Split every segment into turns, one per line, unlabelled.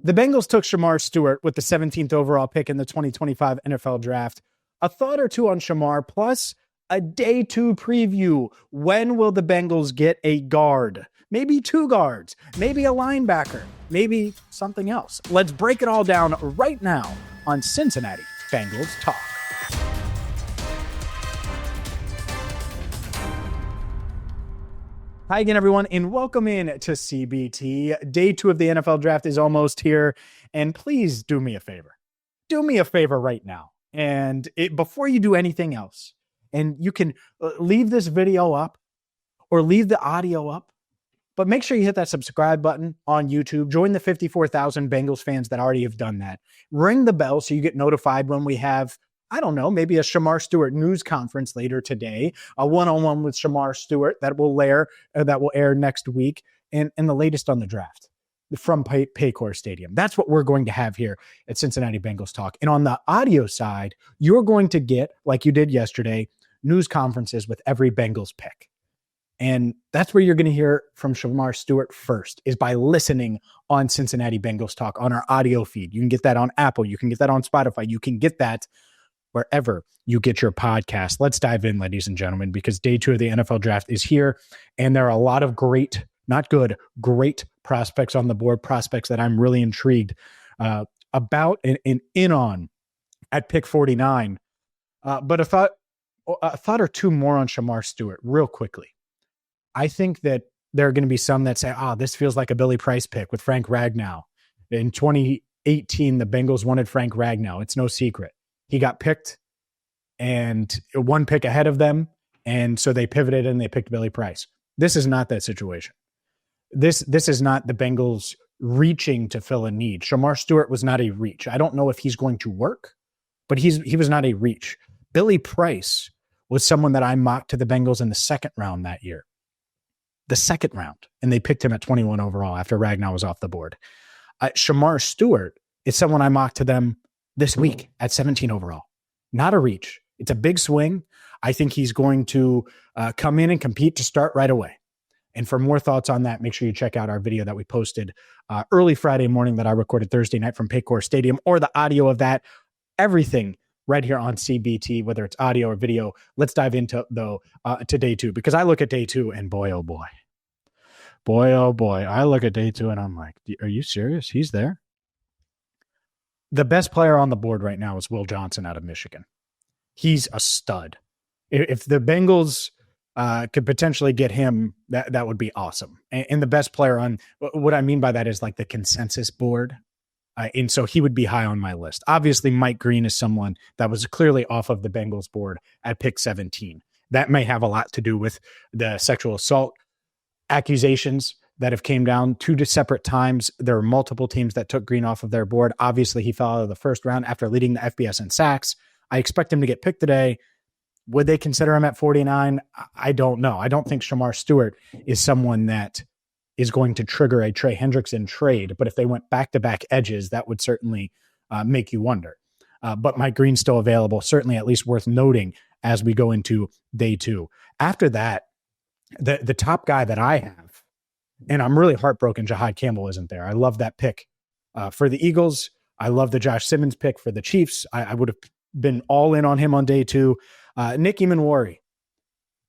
The Bengals took Shamar Stewart with the 17th overall pick in the 2025 NFL Draft. A thought or two on Shamar, plus a day 2 preview. When will the Bengals get a guard? Maybe 2 guards, maybe a linebacker, maybe something else. Let's break it all down right now on Cincinnati Bengals Talk. Hi again, everyone, and welcome in to CBT. Day 2 of the NFL Draft is almost here, and please do me a favor. Do me a favor right now. And before you do anything else, and you can leave this video up or leave the audio up, but make sure you hit that subscribe button on YouTube. Join the 54,000 Bengals fans that already have done that. Ring the bell so you get notified when we have, I don't know, maybe a Shamar Stewart news conference later today, a one-on-one with Shamar Stewart that will air next week, and the latest on the draft from Paycor Stadium. That's what we're going to have here at Cincinnati Bengals Talk. And on the audio side, you're going to get, like you did yesterday, news conferences with every Bengals pick. And that's where you're going to hear from Shamar Stewart first, is by listening on Cincinnati Bengals Talk on our audio feed. You can get that on Apple. You can get that on Spotify. You can get that wherever you get your podcast. Let's dive in, ladies and gentlemen, because day 2 of the NFL Draft is here, and there are a lot of great, not good, great prospects on the board, prospects that I'm really intrigued about and in on at pick 49. But a thought or two more on Shamar Stewart real quickly. I think that there are going to be some that say, this feels like a Billy Price pick with Frank Ragnow. In 2018, the Bengals wanted Frank Ragnow. It's no secret. He got picked and 1 pick ahead of them. And so they pivoted and they picked Billy Price. This is not that situation. This is not the Bengals reaching to fill a need. Shamar Stewart was not a reach. I don't know if he's going to work, but he was not a reach. Billy Price was someone that I mocked to the Bengals in the 2nd round that year. The 2nd round. And they picked him at 21 overall after Ragnow was off the board. Shamar Stewart is someone I mocked to them this week at 17 overall. Not a reach. It's a big swing. I think he's going to come in and compete to start right away. And for more thoughts on that, make sure you check out our video that we posted early Friday morning that I recorded Thursday night from Paycor Stadium, or the audio of that. Everything right here on CBT, whether it's audio or video. Let's dive into, though, to day 2, because I look at day 2 and boy, oh boy, I look at day 2 and I'm like, are you serious? He's there? The best player on the board right now is Will Johnson out of Michigan. He's a stud. If the Bengals could potentially get him, that would be awesome. And the best player on, what I mean by that is like the consensus board. And so he would be high on my list. Obviously, Mike Green is someone that was clearly off of the Bengals board at pick 17. That may have a lot to do with the sexual assault accusations that have came down 2 separate times. There are multiple teams that took Green off of their board. Obviously, he fell out of the 1st round after leading the FBS in sacks. I expect him to get picked today. Would they consider him at 49? I don't know. I don't think Shamar Stewart is someone that is going to trigger a Trey Hendrickson trade. But if they went back-to-back edges, that would certainly make you wonder. But Mike Green's still available, certainly at least worth noting as we go into day 2. After that, the top guy that I have, and I'm really heartbroken Jahad Campbell isn't there. I love that pick for the Eagles. I love the Josh Simmons pick for the Chiefs. I would have been all in on him on day 2. Nick Emmanwori.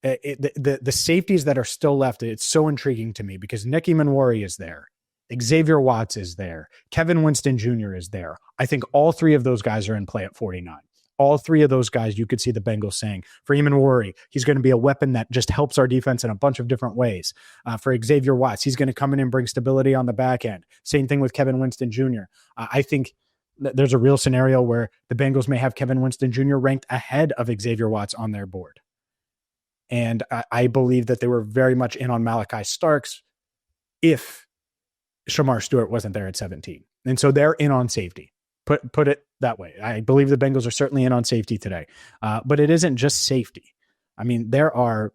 The safeties that are still left, it's so intriguing to me because Nick Emmanwori is there. Xavier Watts is there. Kevin Winston Jr. is there. I think all 3 of those guys are in play at 49. All 3 of those guys, you could see the Bengals saying, for Emmanwori, he's going to be a weapon that just helps our defense in a bunch of different ways. For Xavier Watts, he's going to come in and bring stability on the back end. Same thing with Kevin Winston Jr. I think there's a real scenario where the Bengals may have Kevin Winston Jr. ranked ahead of Xavier Watts on their board. And I believe that they were very much in on Malachi Starks if Shamar Stewart wasn't there at 17. And so they're in on safety. Put it that way. I believe the Bengals are certainly in on safety today. But it isn't just safety. I mean, there are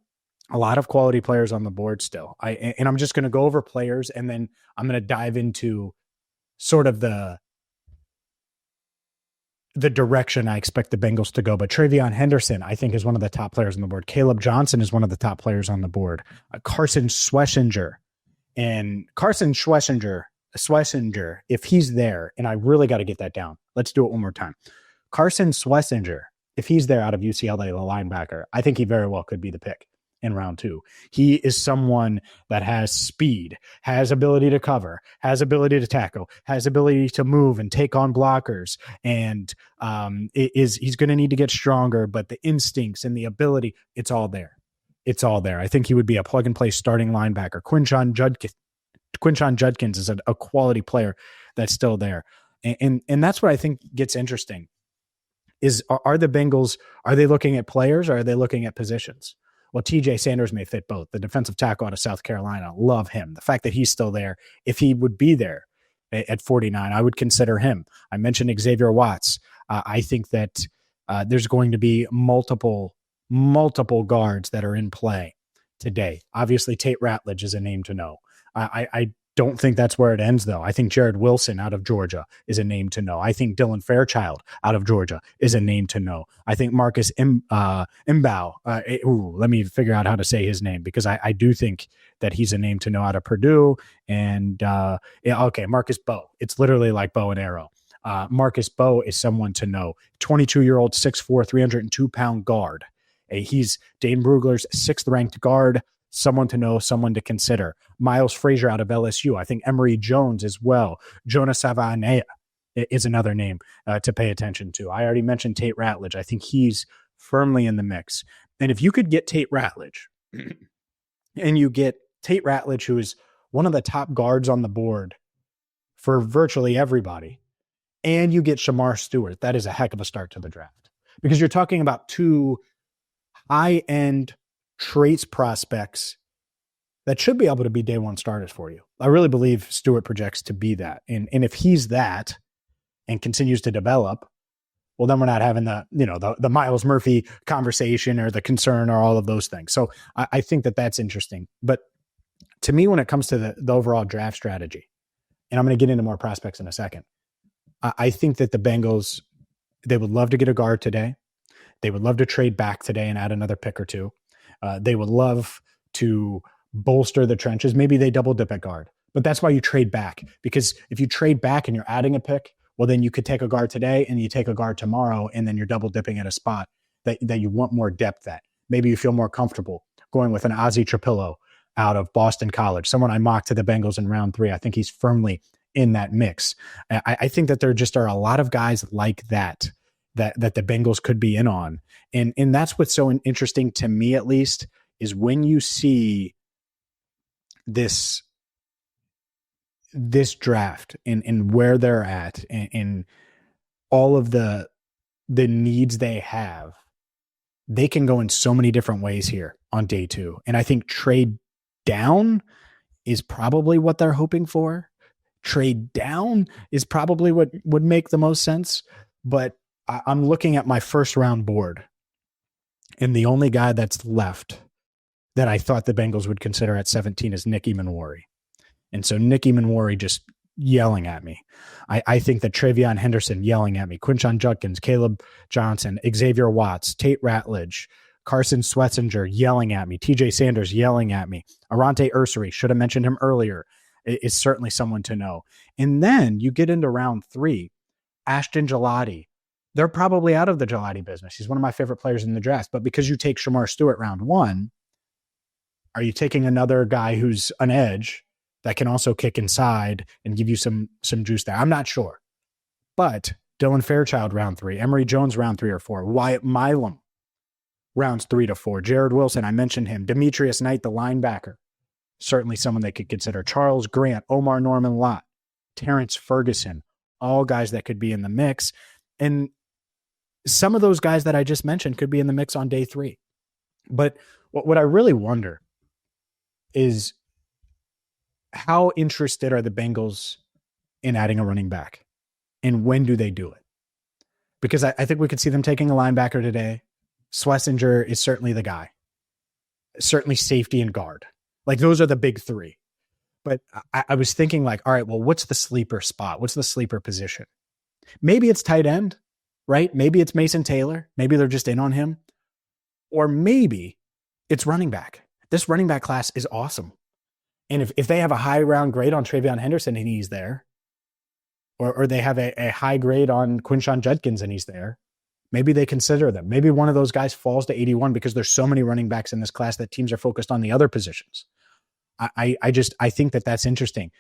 a lot of quality players on the board still. And I'm just going to go over players, and then I'm going to dive into sort of the direction I expect the Bengals to go. But Travion Henderson, I think, is one of the top players on the board. Caleb Johnson is one of the top players on the board. Carson Schwesigner. And Carson Schwesigner Schweisinger, if he's there, and I really got to get that down. Let's do it one more time. Carson Schweisinger, if he's there out of UCLA, the linebacker, I think he very well could be the pick in round 2. He is someone that has speed, has ability to cover, has ability to tackle, has ability to move and take on blockers. And he's going to need to get stronger, but the instincts and the ability, it's all there. It's all there. I think he would be a plug and play starting linebacker. Quinshon Judkins is a quality player that's still there. And that's what I think gets interesting is are the Bengals, are they looking at players or are they looking at positions? Well, TJ Sanders may fit both. The defensive tackle out of South Carolina, love him. The fact that he's still there, if he would be there at 49, I would consider him. I mentioned Xavier Watts. I think that there's going to be multiple guards that are in play today. Obviously, Tate Ratledge is a name to know. I don't think that's where it ends, though. I think Jared Wilson out of Georgia is a name to know. I think Dylan Fairchild out of Georgia is a name to know. I think Marcus Imbow, let me figure out how to say his name because I do think that he's a name to know out of Purdue. And, Marcus Bow. It's literally like bow and arrow. Marcus Bow is someone to know. 22-year-old, 6'4", 302-pound guard. He's Dane Brugler's 6th-ranked guard. Someone to know, someone to consider. Miles Frazier out of LSU. I think Emory Jones as well. Jonah Savanea is another name to pay attention to. I already mentioned Tate Ratledge. I think he's firmly in the mix. And if you could get Tate Ratledge, and you get Tate Ratledge, who is one of the top guards on the board for virtually everybody, and you get Shamar Stewart, that is a heck of a start to the draft. Because you're talking about 2 high-end traits prospects that should be able to be day one starters for you. I really believe Stewart projects to be that. And if he's that and continues to develop, well, then we're not having the Miles Murphy conversation or the concern or all of those things. So I think that that's interesting. But to me, when it comes to the overall draft strategy, and I'm going to get into more prospects in a second, I think that the Bengals, they would love to get a guard today. They would love to trade back today and add another pick or two. They would love to bolster the trenches. Maybe they double dip at guard, but that's why you trade back. Because if you trade back and you're adding a pick, well, then you could take a guard today and you take a guard tomorrow, and then you're double dipping at a spot that you want more depth at. Maybe you feel more comfortable going with an Ozzie Trapillo out of Boston College, someone I mocked to the Bengals in round 3. I think he's firmly in that mix. I think that there just are a lot of guys like that the Bengals could be in on. And that's what's so interesting to me, at least, is when you see this draft and where they're at and all of the needs they have, they can go in so many different ways here on day 2. And I think trade down is probably what they're hoping for. Trade down is probably what would make the most sense. But I'm looking at my first round board, and the only guy that's left that I thought the Bengals would consider at 17 is Nick Emmanwori. And so Nick Emmanwori just yelling at me. I think that Travion Henderson yelling at me, Quinshon Judkins, Caleb Johnson, Xavier Watts, Tate Ratledge, Carson Schweisinger yelling at me, TJ Sanders yelling at me, Arante Ursary, should have mentioned him earlier, is certainly someone to know. And then you get into round 3, Ashton Gelati. They're probably out of the Gelati business. He's one of my favorite players in the draft. But because you take Shamar Stewart round 1, are you taking another guy who's an edge that can also kick inside and give you some juice there? I'm not sure. But Dylan Fairchild round 3, Emory Jones round 3 or 4, Wyatt Milam rounds 3 to 4, Jared Wilson, I mentioned him, Demetrius Knight, the linebacker, certainly someone they could consider, Charles Grant, Omar Norman Lott, Terrence Ferguson, all guys that could be in the mix. And some of those guys that I just mentioned could be in the mix on day 3. But what I really wonder is how interested are the Bengals in adding a running back, and when do they do it? Because I think we could see them taking a linebacker today. Schweisinger is certainly the guy. Certainly safety and guard. Like, those are the big 3. But I was thinking, like, all right, well, what's the sleeper spot? What's the sleeper position? Maybe it's tight end, right? Maybe it's Mason Taylor. Maybe they're just in on him. Or maybe it's running back. This running back class is awesome. And if they have a high round grade on Travion Henderson and he's there, or they have a high grade on Quinshon Judkins and he's there, maybe they consider them. Maybe one of those guys falls to 81 because there's so many running backs in this class that teams are focused on the other positions. I think that's interesting.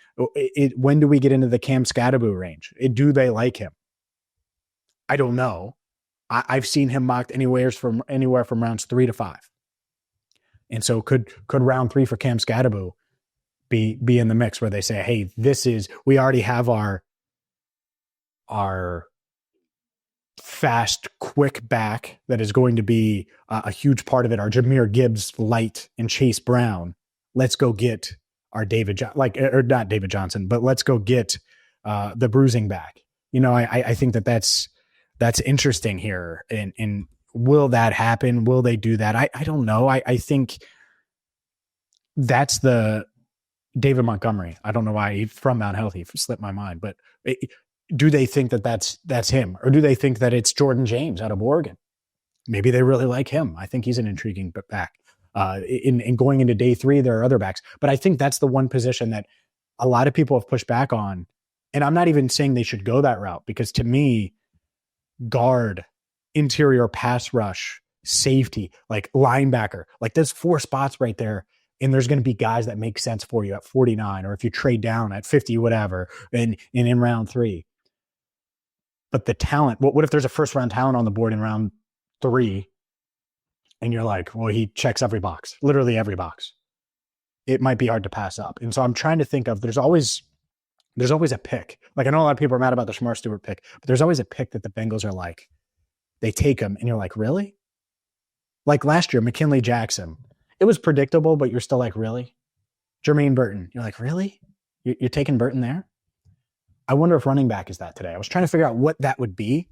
When do we get into the Cam Scatterbo range? Do they like him? I don't know. I've seen him mocked anywhere from rounds 3 to 5. And so could round 3 for Cam Scatterbo be in the mix where they say, hey, we already have our fast, quick back that is going to be a huge part of it. Our Jahmyr Gibbs light and Chase Brown. Let's go get our not David Johnson, but let's go get the bruising back. I think that's interesting here. And will that happen? Will they do that? I don't know. I think that's the David Montgomery. I don't know why he's from Mount Healthy. He slipped my mind, but do they think that's him, or do they think that it's Jordan James out of Oregon? Maybe they really like him. I think he's an intriguing back. In going into day 3, there are other backs, but I think that's the one position that a lot of people have pushed back on. And I'm not even saying they should go that route, because to me, guard, interior pass rush, safety, like linebacker, like there's 4 spots right there. And there's going to be guys that make sense for you at 49, or if you trade down at 50, whatever, and in round 3. But the talent, what if there's a first round talent on the board in round 3? And you're like, well, he checks every box, literally every box. It might be hard to pass up. And so I'm trying to think of, there's always a pick. Like, I know a lot of people are mad about the Shamar Stewart pick, but there's always a pick that the Bengals are like, they take him and you're like, really? Like last year, McKinley Jackson, it was predictable, but you're still like, really? Jermaine Burton, you're like, really? You're taking Burton there? I wonder if running back is that today. I was trying to figure out what that would be.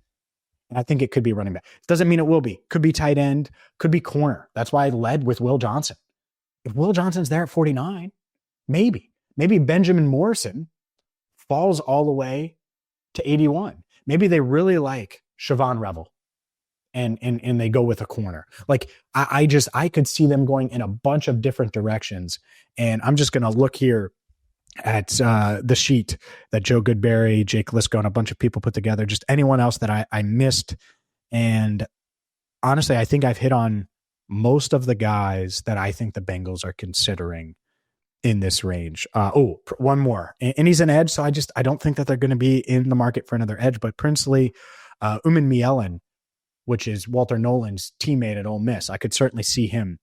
And I think it could be running back. Doesn't mean it will be. Could be tight end. Could be corner. That's why I led with Will Johnson. If Will Johnson's there at 49, maybe Benjamin Morrison falls all the way to 81. Maybe they really like Siobhan Revel and they go with a corner. Like I could see them going in a bunch of different directions. And I'm just going to look here at the sheet that Joe Goodberry, Jake Lisco, and a bunch of people put together, just anyone else that I missed. And honestly, I think I've hit on most of the guys that I think the Bengals are considering in this range. One more. And he's an edge, so I don't think that they're going to be in the market for another edge. But Princely, Uman Mielen, which is Walter Nolan's teammate at Ole Miss, I could certainly see him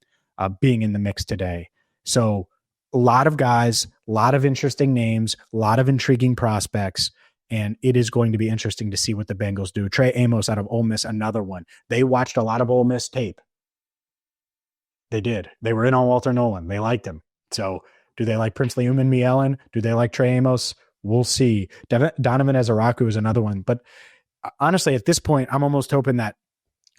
being in the mix today. So a lot of guys, a lot of interesting names, a lot of intriguing prospects, and it is going to be interesting to see what the Bengals do. Trey Amos out of Ole Miss, another one. They watched a lot of Ole Miss tape. They did. They were in on Walter Nolan. They liked him. So do they like Princely Uman Mielen? Do they like Trey Amos? We'll see. Donovan Ezaraku is another one. But honestly, at this point, I'm almost hoping that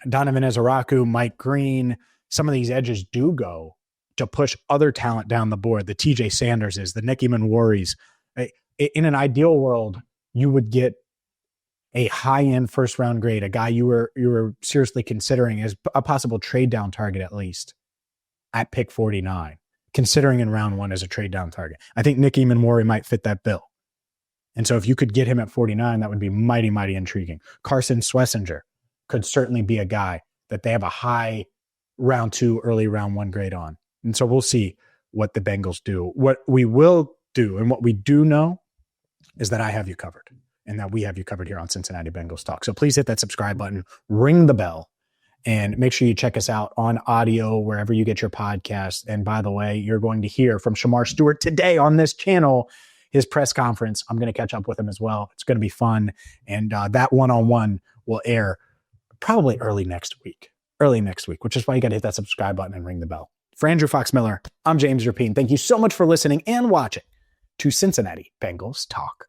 Donovan Ezaraku, Mike Green, some of these edges do go to push other talent down the board. The TJ Sanderses, the Nick Emmanworis. In an ideal world, you would get a high-end first-round grade, a guy you were seriously considering as a possible trade-down target at least at pick 49, considering in round 1 as a trade-down target. I think Nick Emmanwori might fit that bill. And so if you could get him at 49, that would be mighty, mighty intriguing. Carson Schwesigner could certainly be a guy that they have a high round 2, early round 1 grade on. And so we'll see what the Bengals do. What we will do and what we do know is that I have you covered and that we have you covered here on Cincinnati Bengals Talk. So please hit that subscribe button, ring the bell, and make sure you check us out on audio wherever you get your podcasts. And by the way, you're going to hear from Shamar Stewart today on this channel, his press conference. I'm going to catch up with him as well. It's going to be fun. And that one-on-one will air probably early next week, which is why you got to hit that subscribe button and ring the bell. For Andrew Fox Miller, I'm James Rapien. Thank you so much for listening and watching to Cincinnati Bengals Talk.